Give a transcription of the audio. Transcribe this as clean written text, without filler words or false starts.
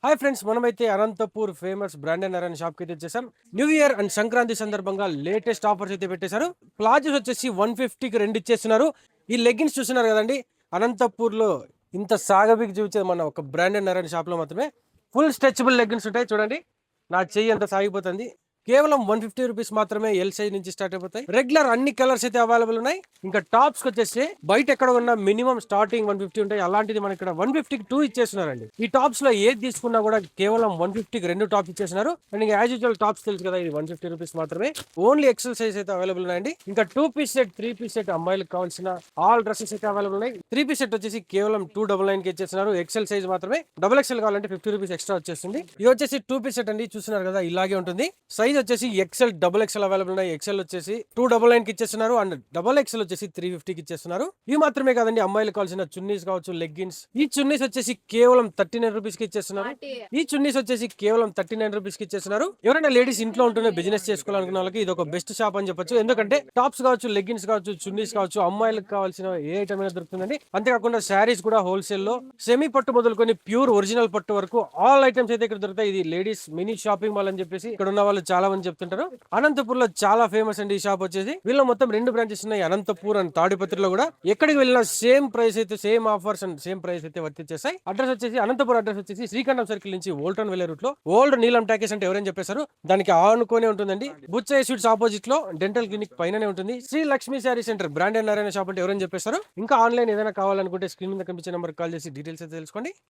Hi friends, మనమైతే Anantapur famous branded Narayana shop కి అయితే వచ్చేసాం. న్యూ ఇయర్ అండ్ సంక్రాంతి సందర్భంగా లేటెస్ట్ ఆఫర్స్ అయితే పెట్టేశారు. ప్లాజోస్ వచ్చేసి 150కి రెండు ఇచ్చేస్తున్నారు. ఈ లెగ్గిన్స్ చూస్తున్నారు కదండి, అనంతపూర్ లో ఇంత సాగబికి చూపించేది మన ఒక బ్రాండెడ్ నారాయణ షాప్ లో మాత్రమే. ఫుల్ స్ట్రెచబుల్ లెగ్గిన్స్ ఉంటాయి చూడండి. నా చెయ్యి అంత సాగిపోతుంది. కేవలం 150 రూపీస్ మాత్రమే. ఎల్ సైజ్ నుంచి స్టార్ట్ అయిపోతాయి. రెగ్యులర్ అన్ని కలర్స్ అయితే అవైలబుల్ ఉన్నాయి. ఇంకా టాప్స్ వచ్చేసి బయట ఎక్కడ ఉన్న మినిమం స్టార్టింగ్ 150 ఉంటాయి. అలాంటిది మన ఇక్కడ 150కి 2 ఇచ్చేస్తున్నారండి. ఈ టాప్స్ లో ఏది తీసుకున్నా కూడా కేవలం 150కి రెండు టాప్స్ ఇచ్చేస్తున్నారు. అండ్ ఇంకా యాజ్ యూజువల్ టాప్స్ తెలుసు కదా, ఇది 150 రూపీస్ మాత్రమే. ఓన్లీ ఎక్సెల్ సైజ్ అయితే అవైలబుల్ ఉన్నాయండి. ఇంకా 2 పీస్ సెట్, 3 పీస్ సెట్ అమ్మాయిలకు కావాల్సిన ఆల్ డ్రెస్సెస్ అయితే అవైలబుల్ ఉన్నాయి. 3 పీస్ సెట్ వచ్చేసి కేవలం 299 కి ఇచ్చేస్తున్నారు. ఎక్సెల్ సైజ్ మాత్రమే. డబుల్ ఎక్సెల్ కావాలంటే 50 రూపీస్ ఎక్స్ట్రా వచ్చేస్తుంది. ఇది వచ్చేసి 2 పీస్ సెట్ అండి. చూస్తున్నారు కదా, ఇలాగే ఉంటుంది. సైజ్ వచ్చేసి ఎక్సెల్, డబుల్ ఎక్సెల్ అవైలబుల్ ఉన్నాయి. ఎక్సెల్ వచ్చేసి 299 కి ఇచ్చేస్తున్నారు. అండ్ డబుల్ ఎక్సెల్ వచ్చేసి 350 కి ఇచ్చేస్తున్నారు. ఇవి మాత్రమే కాదండి, అమ్మాయిలకు కావాల్సిన చున్నీస్ కావచ్చు, లెగ్గిన్స్. ఈ చున్నీస్ వచ్చేసి కేవలం 39 రూపీస్ కి ఇచ్చేస్తున్నారు. ఈ చున్నీస్ వచ్చేసి కేవలం 39 రూపీస్ కి ఇచ్చేస్తున్నారు. ఎవరైనా లేడీస్ ఇంట్లో ఉంటూనే బిజినెస్ చేసుకోవాలనుకున్న వాళ్ళకి ఇది ఒక బెస్ట్ షాప్ అని చెప్పొచ్చు. ఎందుకంటే టాప్స్ కావచ్చు, లెగ్గిన్స్ కావచ్చు, చున్నీస్ కావచ్చు, అమ్మాయిలకు కావాల్సిన ఏ ఐటమ్ అయినా దొరుకుతుందండి. అంతేకాకుండా శారీస్ కూడా హోల్సేల్ లో సెమీ పట్టు మొదలుకొని ప్యూర్ ఒరిజినల్ పట్టు వరకు ఆల్ ఐటమ్స్ అయితే ఇక్కడ దొరుకుతాయి. ఇది లేడీస్ మినీ షాపింగ్ మాల్ అని చెప్పేసి ఇక్కడ ఉన్న వాళ్ళు చాలా మంది చెప్తుంటారు. అనంతపూర్ లో చాలా ఫేమస్ అండి ఈ షాప్ వచ్చేసి. వీళ్ళ మొత్తం 2 బ్రాంచెస్ ఉన్నాయి, అనంతపూర్ అండ్ తాడిపత్రిలో కూడా. ఎక్కడికి వెళ్ళినా సేమ్ ప్రైస్ అయితే, same offers and same price అయితే వర్తించేస్తాయి. అడ్రస్ వచ్చేసి అనంతపూర్ అడ్రస్ వచ్చేసి శ్రీకంఠం సర్కిల్ నుంచి ఓల్టన్ వెళ్లే రూట్ లో ఓల్డ్ నీలం టాకీస్ అంటే ఎవరైనా చెప్పేశారు, దానికి ఆనుకోనే ఉంటుందండి. బుచ్చయ్య స్వీట్స్ ఆపోజిట్ లో డెంటల్ క్లినిక్ పైననే ఉంటుంది. Sri Lakshmi saree centre branded Narayana shop అంటే ఎవరైనా చెప్పేశారు. ఇంకా ఆన్లైన్ ఏదైనా కావాలనుకుంటే స్క్రీన్ మీద కనిపించే నెంబర్ కాల్ చేసి డీటెయిల్స్ అయితే తెలుసుకోండి.